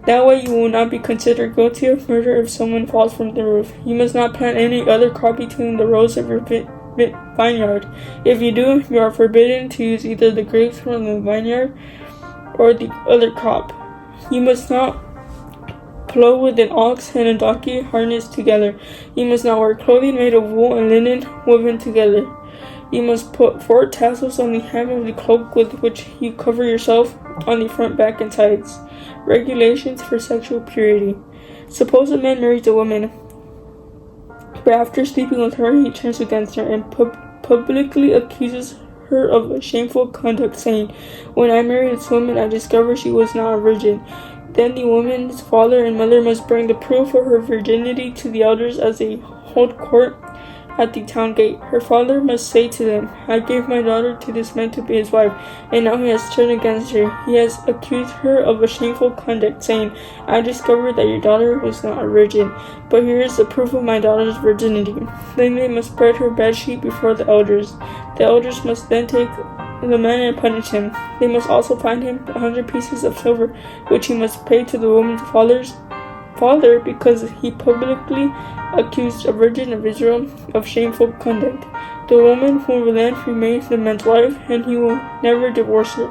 That way you will not be considered guilty of murder if someone falls from the roof. You must not plant any other crop between the rows of your vineyard. If you do, you are forbidden to use either the grapes from the vineyard or the other crop. You must not plow with an ox and a donkey harnessed together. You must not wear clothing made of wool and linen woven together. You must put 4 tassels on the hem of the cloak with which you cover yourself on the front, back, and sides. Regulations for sexual purity. Suppose a man marries a woman, but after sleeping with her, he turns against her and publicly accuses her of shameful conduct, saying, "When I married this woman, I discovered she was not a virgin." Then the woman's father and mother must bring the proof of her virginity to the elders as they hold court at the town gate. Her father must say to them, "I gave my daughter to this man to be his wife, and now he has turned against her. He has accused her of a shameful conduct, saying, 'I discovered that your daughter was not a virgin, but here is the proof of my daughter's virginity.'" Then they must spread her bedsheet before the elders. The elders must then take the man and punish him. They must also fine him 100 pieces of silver, which he must pay to the woman's father because he publicly accused a virgin of Israel of shameful conduct. The woman will then remain the man's wife, and he will never divorce her.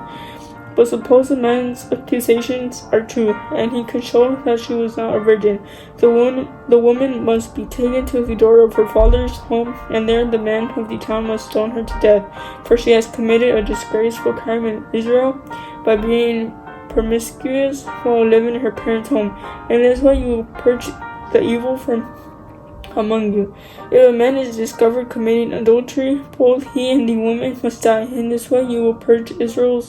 But suppose the man's accusations are true, and he can show that she was not a virgin, the woman must be taken to the door of her father's home, and there the man of the town must stone her to death, for she has committed a disgraceful crime in Israel by being promiscuous while living in her parents' home. In this way you will purge the evil from among you. If a man is discovered committing adultery, both he and the woman must die. In this way you will purge Israel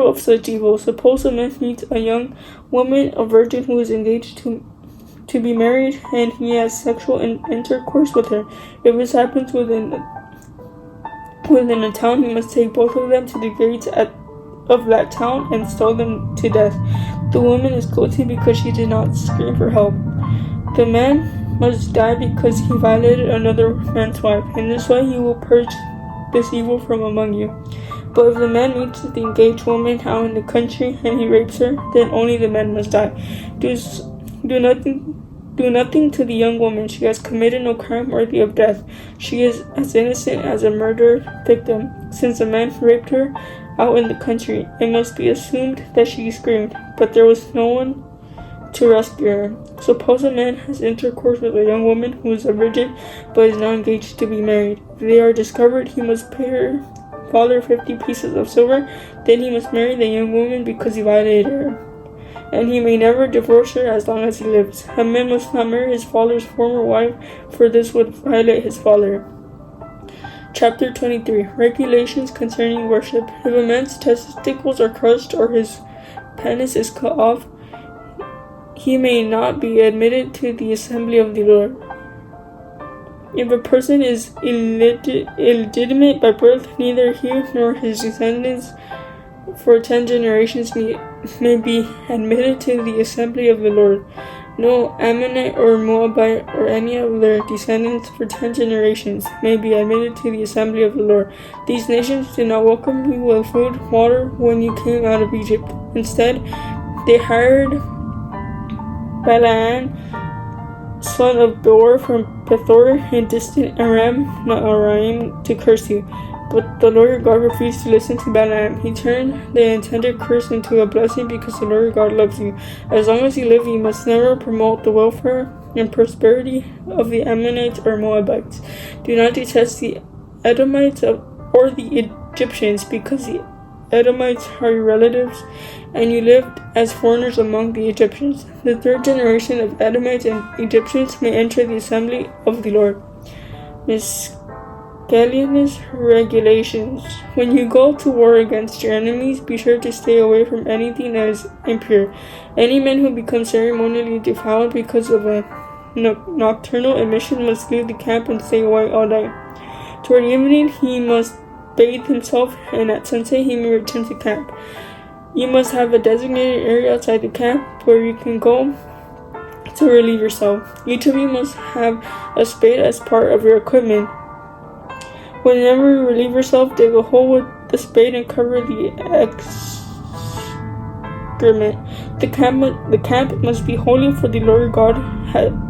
of such evil. Suppose a man meets a young woman, a virgin who is engaged to be married, and he has sexual intercourse with her. If this happens within a town, he must take both of them to the gates of that town and stone them to death. The woman is guilty because she did not scream for help. The man must die because he violated another man's wife. In this way you will purge this evil from among you. But if the man meets the engaged woman out in the country and he rapes her, then only the man must die. Do nothing to the young woman. She has committed no crime worthy of death. She is as innocent as a murder victim. Since the man raped her out in the country, it must be assumed that she screamed, but there was no one to rescue her. Suppose a man has intercourse with a young woman who is a virgin but is now engaged to be married. If they are discovered, he must pay her father 50 pieces of silver. Then he must marry the young woman because he violated her, and he may never divorce her as long as he lives. A man must not marry his father's former wife, for this would violate his father. Chapter 23. Regulations concerning worship. If a man's testicles are crushed or his penis is cut off, he may not be admitted to the assembly of the Lord. If a person is illegitimate by birth, neither he nor his descendants for 10 generations may be admitted to the assembly of the Lord. No Ammonite or Moabite or any of their descendants for 10 generations may be admitted to the assembly of the Lord. These nations did not welcome you with food, water when you came out of Egypt. Instead, they hired Balaam, son of Beor from Pethor in distant Aram Naharaim, to curse you. But the Lord your God refused to listen to Balaam. He turned the intended curse into a blessing because the Lord your God loves you. As long as you live, you must never promote the welfare and prosperity of the Ammonites or Moabites. Do not detest the Edomites or the Egyptians, because the Edomites are your relatives, and you lived as foreigners among the Egyptians. The third generation of Edomites and Egyptians may enter the assembly of the Lord. Miscellaneous regulations. When you go to war against your enemies, be sure to stay away from anything that is impure. Any man who becomes ceremonially defiled because of a nocturnal emission must leave the camp and stay away all night. Toward evening, he must bathe himself, and at sunset he may return to camp. You must have a designated area outside the camp where you can go to relieve yourself. Each of you must have a spade as part of your equipment. Whenever you relieve yourself, dig a hole with the spade and cover the excrement. The camp must be holy, for the Lord God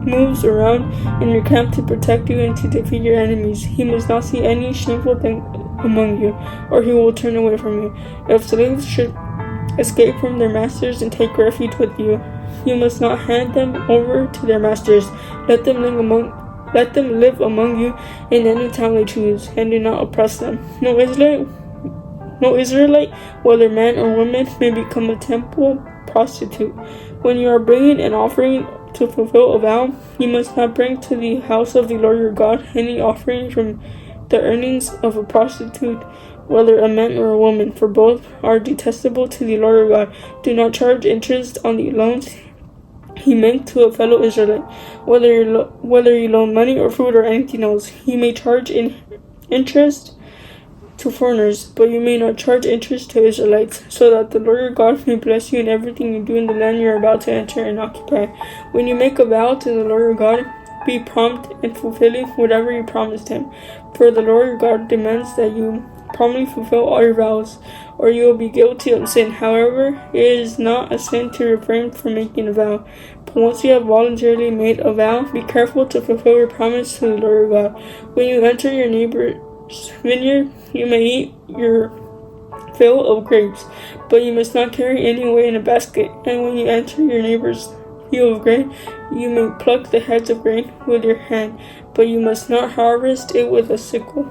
moves around in your camp to protect you and to defeat your enemies. He must not see any shameful thing among you, or he will turn away from you. If slaves should escape from their masters and take refuge with you, you must not hand them over to their masters. Let them live among you in any town they choose, and do not oppress them. No Israelite, whether man or woman, may become a temple prostitute. When you are bringing an offering to fulfill a vow, you must not bring to the house of the Lord your God any offering from the earnings of a prostitute, whether a man or a woman, for both are detestable to the Lord your God. Do not charge interest on the loans he made to a fellow Israelite, whether you loan money or food or anything else. You may charge interest to foreigners, but you may not charge interest to Israelites, so that the Lord your God may bless you in everything you do in the land you are about to enter and occupy. When you make a vow to the Lord your God, be prompt in fulfilling whatever you promised him, for the Lord your God demands that you promptly fulfill all your vows, or you will be guilty of sin. However, it is not a sin to refrain from making a vow. But once you have voluntarily made a vow, be careful to fulfill your promise to the Lord your God. When you enter your neighbor's vineyard, you may eat your fill of grapes, but you must not carry any away in a basket. And when you enter your neighbor's field of grain, you may pluck the heads of grain with your hand, but you must not harvest it with a sickle.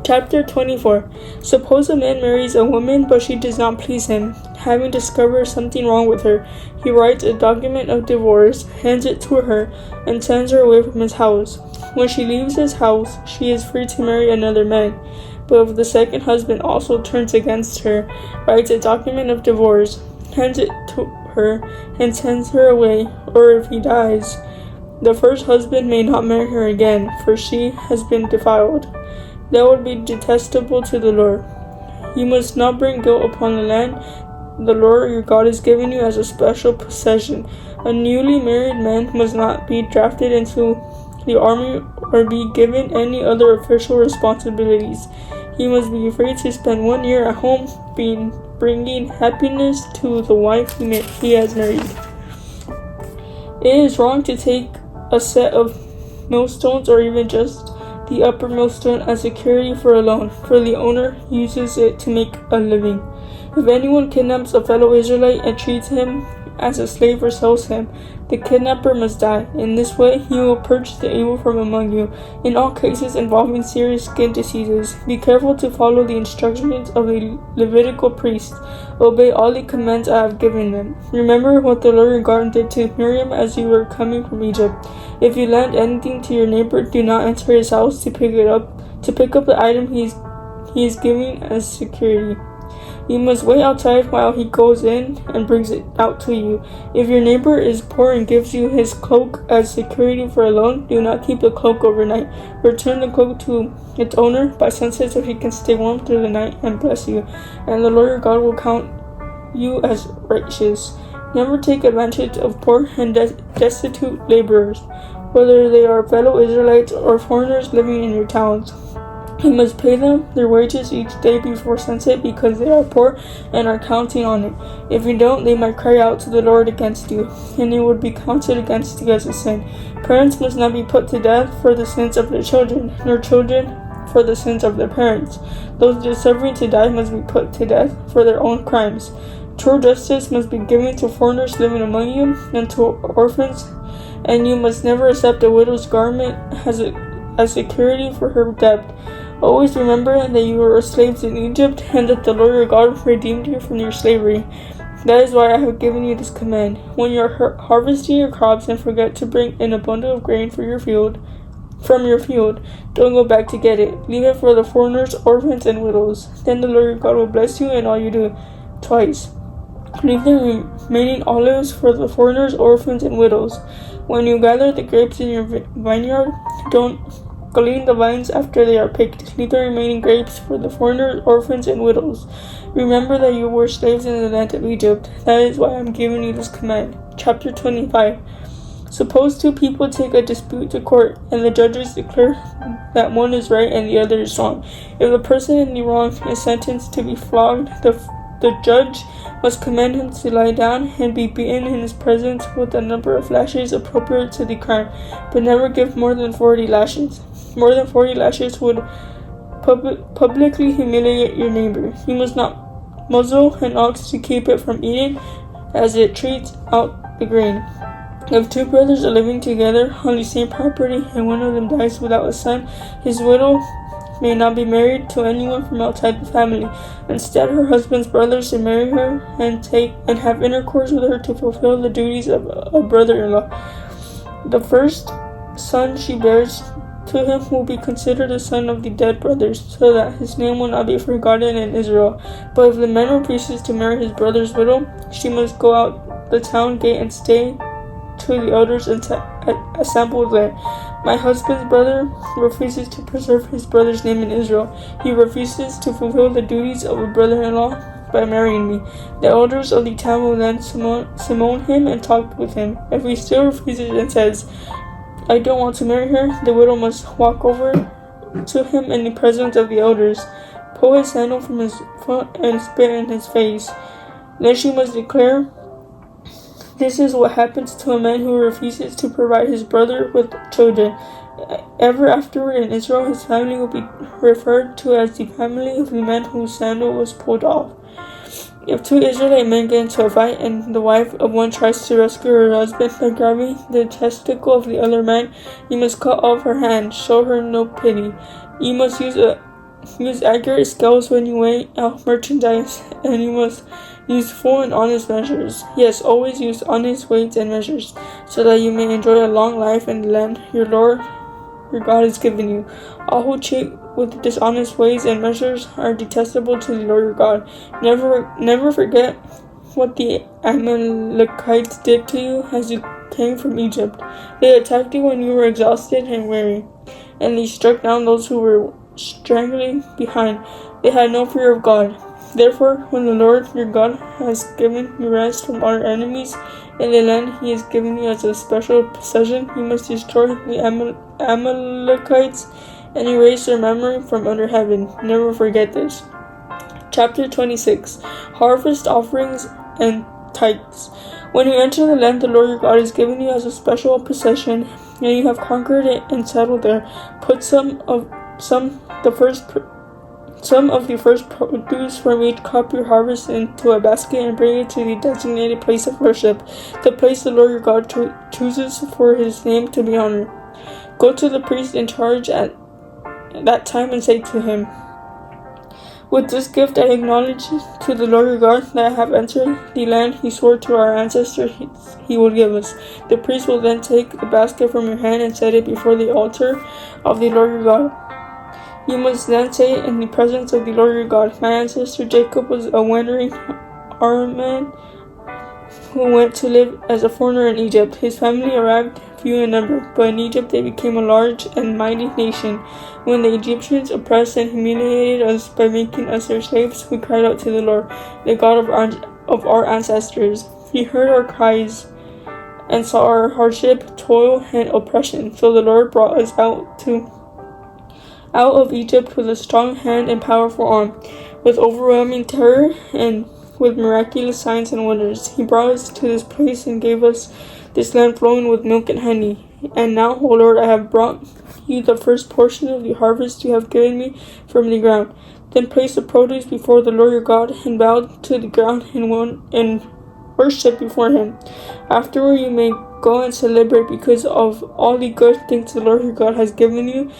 Chapter 24. Suppose a man marries a woman, but she does not please him. Having discovered something wrong with her, he writes a document of divorce, hands it to her, and sends her away from his house. When she leaves his house, she is free to marry another man. But if the second husband also turns against her, writes a document of divorce, hands it to her, and sends her away, or if he dies, the first husband may not marry her again, for she has been defiled. That would be detestable to the Lord. You must not bring guilt upon the land the Lord your God is giving you as a special possession. A newly married man must not be drafted into the army or be given any other official responsibilities. He must be free to spend 1 year at home, bringing happiness to the wife he has married. It is wrong to take a set of millstones or even just the upper millstone as security for a loan, for the owner uses it to make a living. If anyone kidnaps a fellow Israelite and treats him as a slave or sells him, the kidnapper must die. In this way, he will purge the evil from among you. In all cases involving serious skin diseases, be careful to follow the instructions of the Levitical priests. Obey all the commands I have given them. Remember what the Lord your God did to Miriam as you were coming from Egypt. If you lend anything to your neighbor, do not enter his house to pick up the item he is giving as security. You must wait outside while he goes in and brings it out to you. If your neighbor is poor and gives you his cloak as security for a loan, do not keep the cloak overnight. Return the cloak to its owner by sunset so he can stay warm through the night and bless you. And the Lord your God will count you as righteous. Never take advantage of poor and destitute laborers, whether they are fellow Israelites or foreigners living in your towns. You must pay them their wages each day before sunset because they are poor and are counting on it. If you don't, they might cry out to the Lord against you, and it would be counted against you as a sin. Parents must not be put to death for the sins of their children, nor children for the sins of their parents. Those deserving to die must be put to death for their own crimes. True justice must be given to foreigners living among you and to orphans, and you must never accept a widow's garment as security for her debt. Always remember that you were slaves in Egypt and that the Lord your God redeemed you from your slavery. That is why I have given you this command. When you are harvesting your crops and forget to bring in a bundle of grain from your field, don't go back to get it. Leave it for the foreigners, orphans, and widows. Then the Lord your God will bless you in all you do. Twice. Leave the remaining olives for the foreigners, orphans, and widows. When you gather the grapes in your vineyard, don't glean the vines after they are picked. Leave the remaining grapes for the foreigners, orphans, and widows. Remember that you were slaves in the land of Egypt. That is why I am giving you this command. Chapter 25. Suppose two people take a dispute to court, and the judges declare that one is right and the other is wrong. If the person in the wrong is sentenced to be flogged, the judge must command him to lie down and be beaten in his presence with a number of lashes appropriate to the crime, but never give more than 40 lashes. More than 40 lashes would publicly humiliate your neighbor. You must not muzzle an ox to keep it from eating, as it treats out the grain. If two brothers are living together on the same property and one of them dies without a son, his widow may not be married to anyone from outside the family. Instead, her husband's brothers should marry her and have intercourse with her to fulfill the duties of a brother-in-law. The first son she bears to him will be considered a son of the dead brothers, so that his name will not be forgotten in Israel. But if the man refuses to marry his brother's widow, she must go out the town gate and stay to the elders assembled there. My husband's brother refuses to preserve his brother's name in Israel. He refuses to fulfill the duties of a brother-in-law by marrying me. The elders of the town will then summon him and talk with him. If he still refuses and says, I don't want to marry her, the widow must walk over to him in the presence of the elders, pull his sandal from his foot, and spit in his face. Then she must declare, this is what happens to a man who refuses to provide his brother with children. Ever afterward in Israel, his family will be referred to as the family of the man whose sandal was pulled off. If two Israelite men get into a fight and the wife of one tries to rescue her husband by grabbing the testicle of the other man, you must cut off her hand. Show her no pity. You must use accurate scales when you weigh out merchandise, and you must use full and honest measures. Yes, always use honest weights and measures, so that you may enjoy a long life in the land your Lord your God has given you. All who cheat with dishonest ways and measures are detestable to the Lord your God. Never forget what the Amalekites did to you as you came from Egypt. They attacked you when you were exhausted and weary, and they struck down those who were straggling behind. They had no fear of God. Therefore, when the Lord your God has given you rest from all your enemies in the land he has given you as a special possession, you must destroy the Amalekites and erase their memory from under heaven. Never forget this. Chapter 26. Harvest offerings and tithes. When you enter the land the Lord your God has given you as a special possession, and you have conquered it and settled there, put some the some of the first produce from each crop you harvest into a basket and bring it to the designated place of worship, the place the Lord your God chooses for his name to be honored. Go to the priest in charge at that time and say to him, with this gift I acknowledge to the Lord your God that I have entered the land he swore to our ancestors he will give us. The priest will then take the basket from your hand and set it before the altar of the Lord your God. You must then say in the presence of the Lord your God, my ancestor Jacob was a wandering Aramean who went to live as a foreigner in Egypt. His family arrived few in number, but in Egypt they became a large and mighty nation. When the Egyptians oppressed and humiliated us by making us their slaves, we cried out to the Lord, the God of our ancestors. He heard our cries and saw our hardship, toil, and oppression. So the Lord brought us out of Egypt with a strong hand and powerful arm, with overwhelming terror and with miraculous signs and wonders. He brought us to this place and gave us this land flowing with milk and honey. And now, O Lord, I have brought you the first portion of the harvest you have given me from the ground. Then place the produce before the Lord your God and bow to the ground and worship before him. Afterward you may go and celebrate because of all the good things the Lord your God has given you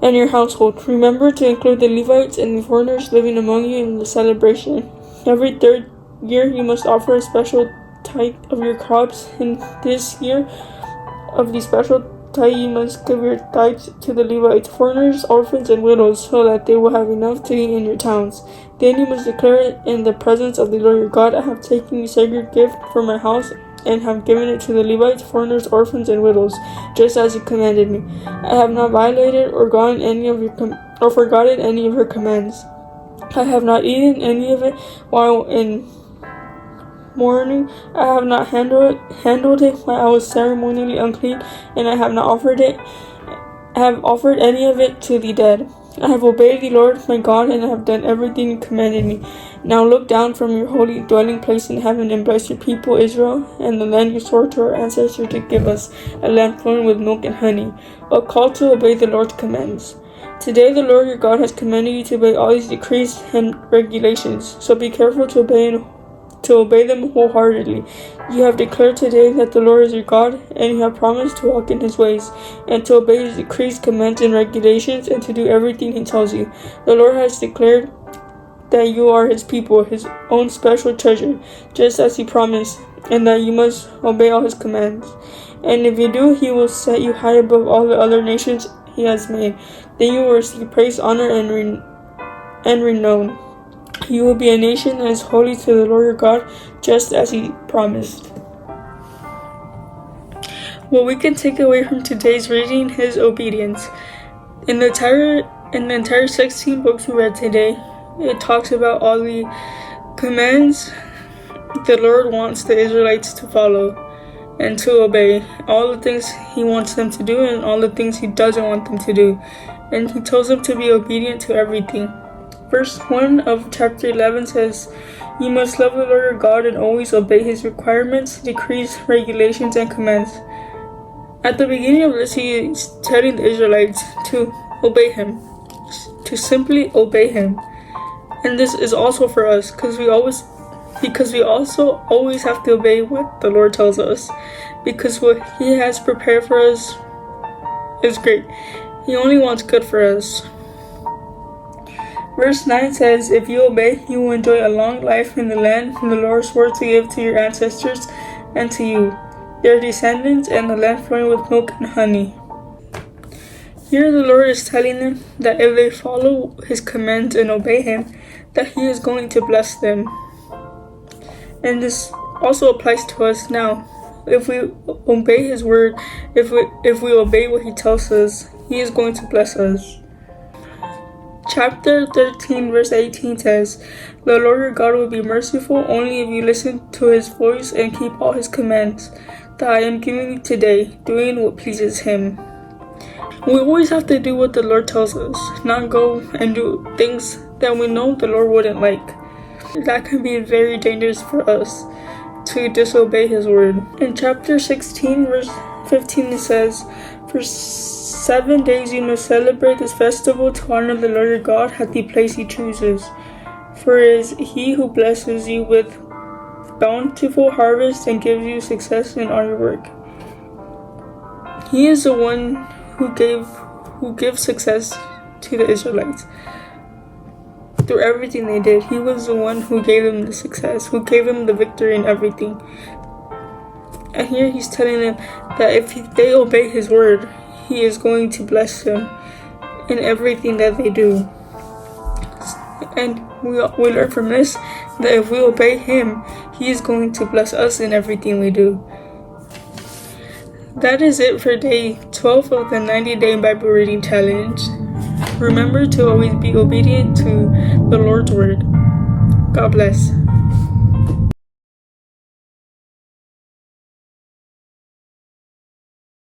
and your household. Remember to include the Levites and the foreigners living among you in the celebration. Every third year you must offer a special tithe of your crops. In this year of the special tithe you must give your tithes to the Levites, foreigners, orphans, and widows, so that they will have enough to eat in your towns. Then you must declare in the presence of the Lord your God, I have taken the sacred gift from my house and have given it to the Levites, foreigners, orphans, and widows, just as you commanded me. I have not violated or forgotten any of your commands. I have not eaten any of it while in mourning. I have not handled it while I was ceremonially unclean, and I have not offered any of it to the dead. I have obeyed the Lord my God, and I have done everything you commanded me. Now look down from your holy dwelling place in heaven and bless your people Israel and the land you swore to our ancestors to give us, a land flowing with milk and honey, a call to obey the Lord's commands. Today the Lord your God has commanded you to obey all these decrees and regulations, so be careful to obey them wholeheartedly. You have declared today that the Lord is your God, and you have promised to walk in his ways, and to obey his decrees, commands, and regulations, and to do everything he tells you. The Lord has declared that you are his people, his own special treasure, just as he promised, and that you must obey all his commands. And if you do, he will set you high above all the other nations he has made. Then you will receive praise, honor, and renown. You will be a nation that is holy to the Lord your God, just as he promised. What we can take away from today's reading is obedience. In the entire 16 books we read today, it talks about all the commands the Lord wants the Israelites to follow and to obey. All the things he wants them to do and all the things he doesn't want them to do. And he tells them to be obedient to everything. Verse 1 of chapter 11 says, you must love the Lord your God and always obey his requirements, decrees, regulations, and commands. At the beginning of this, he is telling the Israelites to obey him, to simply obey him. And this is also for us, because we also always have to obey what the Lord tells us, because what he has prepared for us is great. He only wants good for us. Verse 9 says, if you obey, you will enjoy a long life in the land the Lord swore to give to your ancestors and to you, their descendants, and the land flowing with milk and honey. Here the Lord is telling them that if they follow his commands and obey him, that he is going to bless them. And this also applies to us now. If we obey his word, if we obey what he tells us, he is going to bless us. Chapter 13 verse 18 says, the Lord your God will be merciful only if you listen to his voice and keep all his commands that I am giving you today, doing what pleases him. We always have to do what the Lord tells us, not go and do things that we know the Lord wouldn't like. That can be very dangerous for us to disobey his word. In chapter 16 verse 15 it says, "For 7 days you must celebrate this festival to honor the Lord your God at the place he chooses. For it is he who blesses you with bountiful harvest and gives you success in all your work." He is the one who gives success to the Israelites. Through everything they did, he was the one who gave them the success, who gave them the victory in everything. And here he's telling them that if they obey his word, he is going to bless them in everything that they do. And we learn from this that if we obey him, he is going to bless us in everything we do. That is it for day 12 of the 90-day Bible reading challenge. Remember to always be obedient to the Lord's word. God bless.